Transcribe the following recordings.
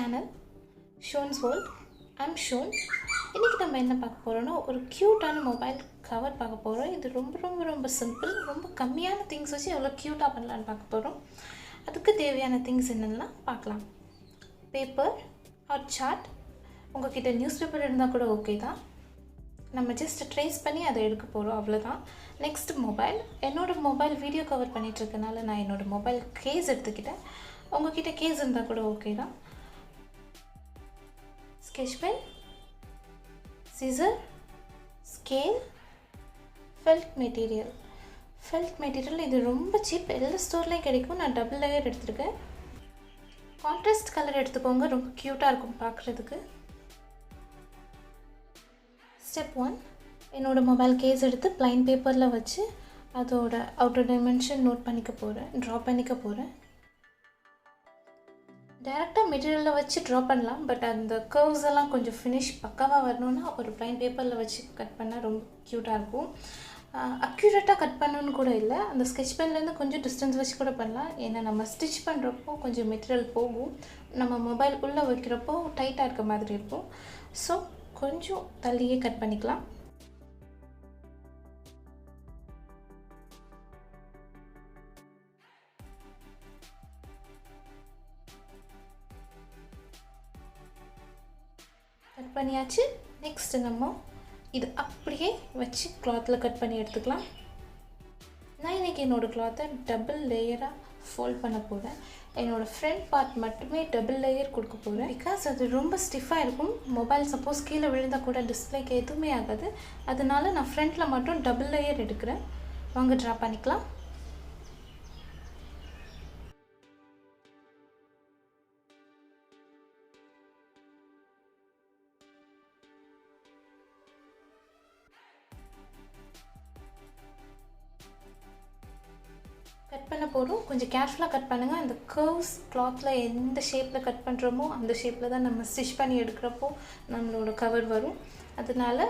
channel Shorn's World. I'm Shorn. இன்னைக்கு நம்ம என்ன பார்க்க போறோம்னா ஒரு கியூட்டான மொபைல் கவர் பார்க்க போறோம். இது ரொம்ப சிம்பிள். ரொம்ப கம்மியான திங்ஸ் வச்சு எவ்வளவு கியூட்டா பண்ணலாம்னு பார்க்க போறோம். அதுக்கு தேவையான திங்ஸ் என்னென்னலாம் பார்க்கலாம். Paper or chart. உங்ககிட்ட நியூஸ் பேப்பர் இருந்தா கூட ஓகே தான். நம்ம ஜஸ்ட் ட்ரேஸ் பண்ணி அதை எடுக்க போறோம் அவ்வளவுதான். Next mobile. என்னோட மொபைல் வீடியோ கவர் பண்ணிட்டு இருக்கனால நான் என்னோட மொபைல் கேஸ் எடுத்துக்கிட்டேன். உங்ககிட்ட கேஸ் இருந்தா கூட ஓகே தான். sketch pen, scissor, scale, felt material. Felt material இது ரொம்ப சீப், எல்லா ஸ்டோர்லயும் கிடைக்கும். நான் டபுள் லேயர் எடுத்துருக்கேன். கான்ட்ராஸ்ட் கலர் எடுத்துக்கோங்க, ரொம்ப கியூட்டா இருக்கும் பார்க்குறதுக்கு. ஸ்டெப் 1, என்னோட மொபைல் கேஸ் எடுத்து பிளைன் பேப்பரில் வச்சு அதோட அவுட்டர் டைமென்ஷன் நோட் பண்ணிக்க போகிறேன், ட்ரா பண்ணிக்க போகிறேன். டைரெக்டாக மெட்டீரியலில் வச்சு ட்ரா பண்ணலாம், பட் அந்த கர்வ்ஸ் எல்லாம் கொஞ்சம் ஃபினிஷ் பக்காவாக வரணுன்னா ஒரு பிளைன் பேப்பரில் வச்சு கட் பண்ணால் ரொம்ப க்யூட்டாக இருக்கும். அக்யூரேட்டாக கட் பண்ணணுன்னு கூட இல்லை, அந்த ஸ்கெட்ச் பென்லேருந்து கொஞ்சம் டிஸ்டன்ஸ் வச்சு கூட பண்ணலாம். ஏன்னா நம்ம ஸ்டிச் பண்ணுறப்போ கொஞ்சம் மெட்டீரியல் போகும், நம்ம மொபைல் உள்ளே வைக்கிறப்போ டைட்டாக இருக்க மாதிரி இருக்கும். ஸோ கொஞ்சம் தள்ளியே கட் பண்ணிக்கலாம். கட் பண்ணியாச்சு. நெக்ஸ்ட் நம்ம இது அப்படியே வச்சு கிளாத்தில் கட் பண்ணி எடுத்துக்கலாம். நான் இன்றைக்கி என்னோடய கிளாத்தை டபுள் லேயராக ஃபோல்ட் பண்ண போகிறேன். என்னோடய ஃப்ரண்ட் பார்ட் மட்டுமே டபுள் லேயர் கொடுக்க போகிறேன். பிகாஸ் அது ரொம்ப ஸ்டிஃபாக இருக்கும். மொபைல் சப்போஸ் கீழே விழுந்தால் கூட டிஸ்பிளேக்கு எதுவுமே ஆகாது. அதனால நான் ஃப்ரண்ட்டில் மட்டும் டபுள் லேயர் எடுக்கிறேன். வாங்க ட்ரா பண்ணிக்கலாம். கட் பண்ண போகிறோம். கொஞ்சம் கேர்ஃபுல்லாக கட் பண்ணுங்கள். அந்த கர்வ்ஸ் கிளாத்தில் எந்த ஷேப்பில் கட் பண்ணுறோமோ அந்த ஷேப்பில் தான் நம்ம ஸ்டிச் பண்ணி எடுக்கிறப்போ நம்மளோட கவர் வரும். அதனால்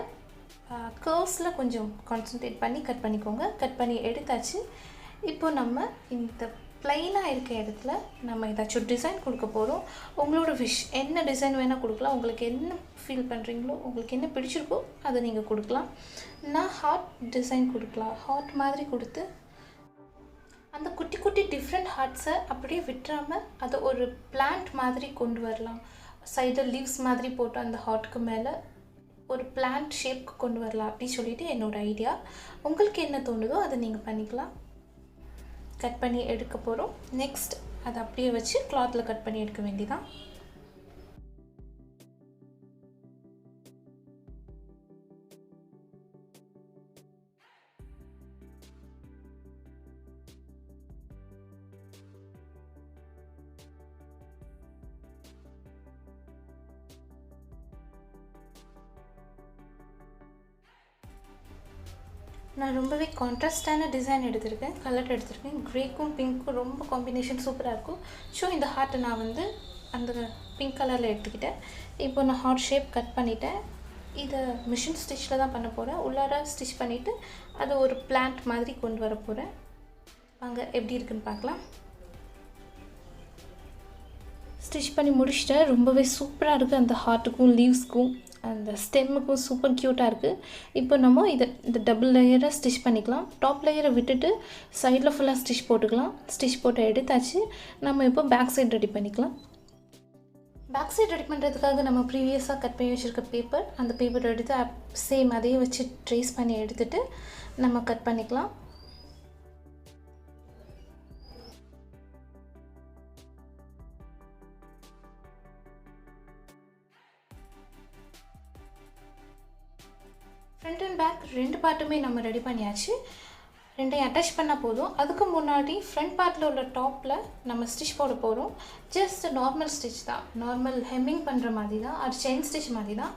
கர்வ்ஸில் கொஞ்சம் கான்சன்ட்ரேட் பண்ணி கட் பண்ணிக்கோங்க. கட் பண்ணி எடுத்தாச்சு. இப்போ நம்ம இந்த ப்ளைனாக இருக்க இடத்துல நம்ம ஏதாச்சும் டிசைன் கொடுக்க போகிறோம். உங்களோட விஷ், என்ன டிசைன் வேணால் கொடுக்கலாம். உங்களுக்கு என்ன ஃபீல் பண்ணுறீங்களோ, உங்களுக்கு என்ன பிடிச்சிருக்கோ அதை நீங்கள் கொடுக்கலாம். நான் ஹார்ட் டிசைன் கொடுக்கலாம். ஹார்ட் மாதிரி கொடுத்து அந்த குட்டி குட்டி டிஃப்ரெண்ட் ஹார்ட்ஸை அப்படியே விட்டுறாமல் அதை ஒரு பிளான்ட் மாதிரி கொண்டு வரலாம். சைடில் லீவ்ஸ் மாதிரி போட்டு அந்த ஹார்ட்டுக்கு மேலே ஒரு பிளான்ட் ஷேப்க்கு கொண்டு வரலாம் அப்படின்னு சொல்லிட்டு என்னோடய ஐடியா. உங்களுக்கு என்ன தோணுதோ அதை நீங்கள் பண்ணிக்கலாம். கட் பண்ணி எடுக்க போகிறோம். நெக்ஸ்ட் அதை அப்படியே வச்சு கிளாத்தில் கட் பண்ணி எடுக்க வேண்டியதான். நான் ரொம்பவே கான்ட்ராஸ்டான டிசைன் எடுத்திருக்கேன், கலர் எடுத்திருக்கேன். க்ரேக்கும் பிங்க்கும் ரொம்ப காம்பினேஷன் சூப்பராக இருக்கும். ஸோ இந்த ஹார்ட்டை நான் வந்து அந்த பிங்க் கலரில் எடுத்துக்கிட்டேன். இப்போ நான் ஹார்ட் ஷேப் கட் பண்ணிட்டேன். இதை மிஷின் ஸ்டிச்சில் தான் பண்ண போகிறேன். உள்ளார ஸ்டிச் பண்ணிவிட்டு அதை ஒரு பிளான்ட் மாதிரி கொண்டு வர போகிறேன். வாங்க எப்படி இருக்குன்னு பார்க்கலாம். ஸ்டிச் பண்ணி முடிச்சிட்டேன். ரொம்பவே சூப்பராக இருக்குது. அந்த ஹார்ட்டுக்கும் லீவ்ஸ்க்கும் அந்த ஸ்டெம்முக்கும் சூப்பர் க்யூட்டாக இருக்குது. இப்போ நம்ம இந்த டபுள் லேயரை ஸ்டிச் பண்ணிக்கலாம். டாப் லேயரை விட்டுட்டு சைடில் ஃபுல்லாக ஸ்டிச் போட்டுக்கலாம். ஸ்டிச் போட்டு எடுத்தாச்சு. நம்ம இப்போ பேக் சைடு ரெடி பண்ணிக்கலாம். பேக் சைடு ரெடி பண்ணுறதுக்காக நம்ம ப்ரீவியஸாக கட் பண்ணி வச்சுருக்க பேப்பர், அந்த பேப்பர் எடுத்து சேம் அதையே வச்சு ட்ரேஸ் பண்ணி எடுத்துகிட்டு நம்ம கட் பண்ணிக்கலாம். ஃப்ரண்ட் அண்ட் பேக் ரெண்டு பார்ட்டுமே நம்ம ரெடி பண்ணியாச்சு. ரெண்டையும் அட்டாச் பண்ணால் போதும். அதுக்கு முன்னாடி ஃப்ரண்ட் பார்ட்டில் உள்ள டாப்பில் நம்ம ஸ்டிச் போட போகிறோம். ஜஸ்ட் நார்மல் ஸ்டிச் தான், நார்மல் ஹெம்மிங் பண்ணுற மாதிரி தான், அது செயின் ஸ்டிச் மாதிரி தான்.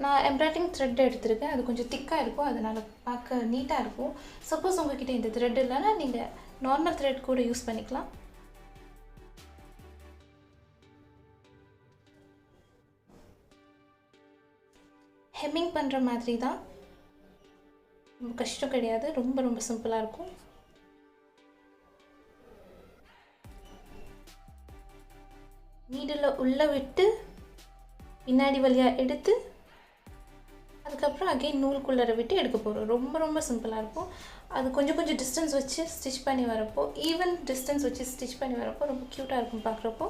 நான் எம்ப்ராய்டிங் த்ரெட் எடுத்திருக்கேன். அது கொஞ்சம் திக்காக இருக்கும், அதனால் பார்க்க நீட்டாக இருக்கும். சப்போஸ் உங்கள்கிட்ட இந்த த்ரெட் இல்லைன்னா நீங்கள் நார்மல் த்ரெட் கூட யூஸ் பண்ணிக்கலாம். ஹெம்மிங் பண்ணுற மாதிரி தான், ரொம்ப கஷ்டம் கிடையாது. ரொம்ப சிம்பிளாக இருக்கும். நீடில் உள்ளே விட்டு பின்னாடி வழியாக எடுத்து அதுக்கப்புறம் அகெயின் நூலுக்குள்ளே விட்டு எடுக்க போகிறோம். ரொம்ப ரொம்ப சிம்பிளாக இருக்கும். அது கொஞ்சம் கொஞ்சம் டிஸ்டன்ஸ் வச்சு ஸ்டிச் பண்ணி வரப்போ, ஈவன் டிஸ்டன்ஸ் வச்சு ஸ்டிச் பண்ணி வரப்போ ரொம்ப க்யூட்டாக இருக்கும் பார்க்குறப்போ.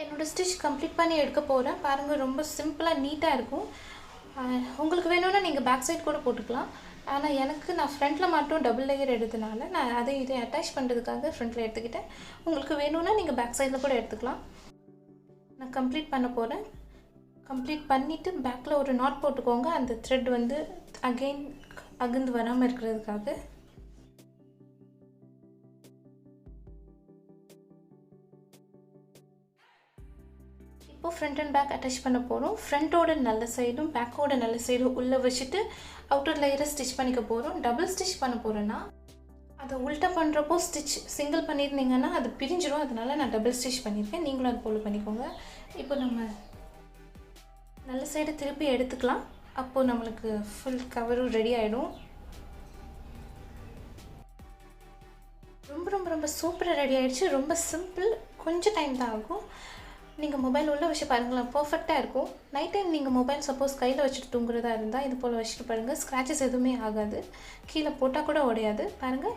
என்னோடய ஸ்டிச் கம்ப்ளீட் பண்ணி எடுக்க போகிறேன். பாருங்கள், ரொம்ப சிம்பிளாக நீட்டாக இருக்கும். உங்களுக்கு வேணும்னா நீங்கள் பேக் சைட் கூட போட்டுக்கலாம். ஆனால் நான் ஃப்ரண்ட்டில் மட்டும் டபுள் லேயர் எடுத்தனால நான் இதை அட்டாச் பண்ணுறதுக்காக ஃப்ரண்ட்டில் எடுத்துக்கிட்டேன். உங்களுக்கு வேணும்னா நீங்கள் பேக் சைடில் கூட எடுத்துக்கலாம். நான் கம்ப்ளீட் பண்ண போகிறேன். கம்ப்ளீட் பண்ணிவிட்டு பேக்கில் ஒரு நாட் போட்டுக்கோங்க. அந்த த்ரெட் வந்து அகெயின் அகந்து வராமல் இருக்கிறதுக்காக. இப்போது ஃப்ரண்ட் அண்ட் பேக் அட்டாச் பண்ண போகிறோம். ஃப்ரண்ட்டோட நல்ல சைடும் பேக்கோட நல்ல சைடும் உள்ளே வச்சுட்டு அவுட்டர் லேயரை ஸ்டிச் பண்ணிக்க போகிறோம். டபுள் ஸ்டிச் பண்ண போகிறேன்னா அதை உல்ட்டா பண்ணுறப்போ ஸ்டிச் சிங்கிள் பண்ணியிருந்தீங்கன்னா அது பிரிஞ்சிடும். அதனால நான் டபுள் ஸ்டிச் பண்ணியிருக்கேன். நீங்களும் அது ஃபாலோ பண்ணிக்கோங்க. இப்போ நம்ம நல்ல சைடை திருப்பி எடுத்துக்கலாம். அப்போது நம்மளுக்கு ஃபுல் கவரும் ரெடி ஆகிடும். ரொம்ப ரொம்ப ரொம்ப சூப்பராக ரெடி ஆகிடுச்சு. ரொம்ப சிம்பிள். கொஞ்சம் டைம் தான் ஆகும். நீங்கள் மொபைல் உள்ளே வச்சு பாருங்களேன், பர்ஃபெக்டாக இருக்கும். நைட் டைம் நீங்கள் மொபைல் சப்போஸ் கையில் வச்சுட்டு தூங்குறதா இருந்தால் இது போல் வச்சுட்டு பாருங்கள். ஸ்க்ராச்சஸ் எதுவுமே ஆகாது. கீழே போட்டால் கூட உடையாது. பாருங்கள்,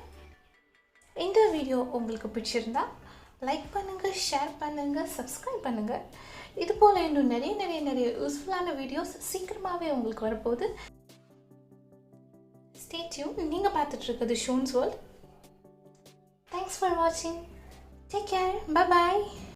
இந்த வீடியோ உங்களுக்கு பிடிச்சிருந்தா லைக் பண்ணுங்கள், ஷேர் பண்ணுங்கள், சப்ஸ்கிரைப் பண்ணுங்கள். இது போல் இன்னும் நிறைய நிறைய நிறைய யூஸ்ஃபுல்லான வீடியோஸ் சீக்கிரமாகவே உங்களுக்கு வரப்போகுது. Stay tune. நீங்கள் பார்த்துட்ருக்குது ஷோன்ஸ் வேர்ல்ட். தேங்க்ஸ் ஃபார் வாட்சிங். Take care. Bye bye.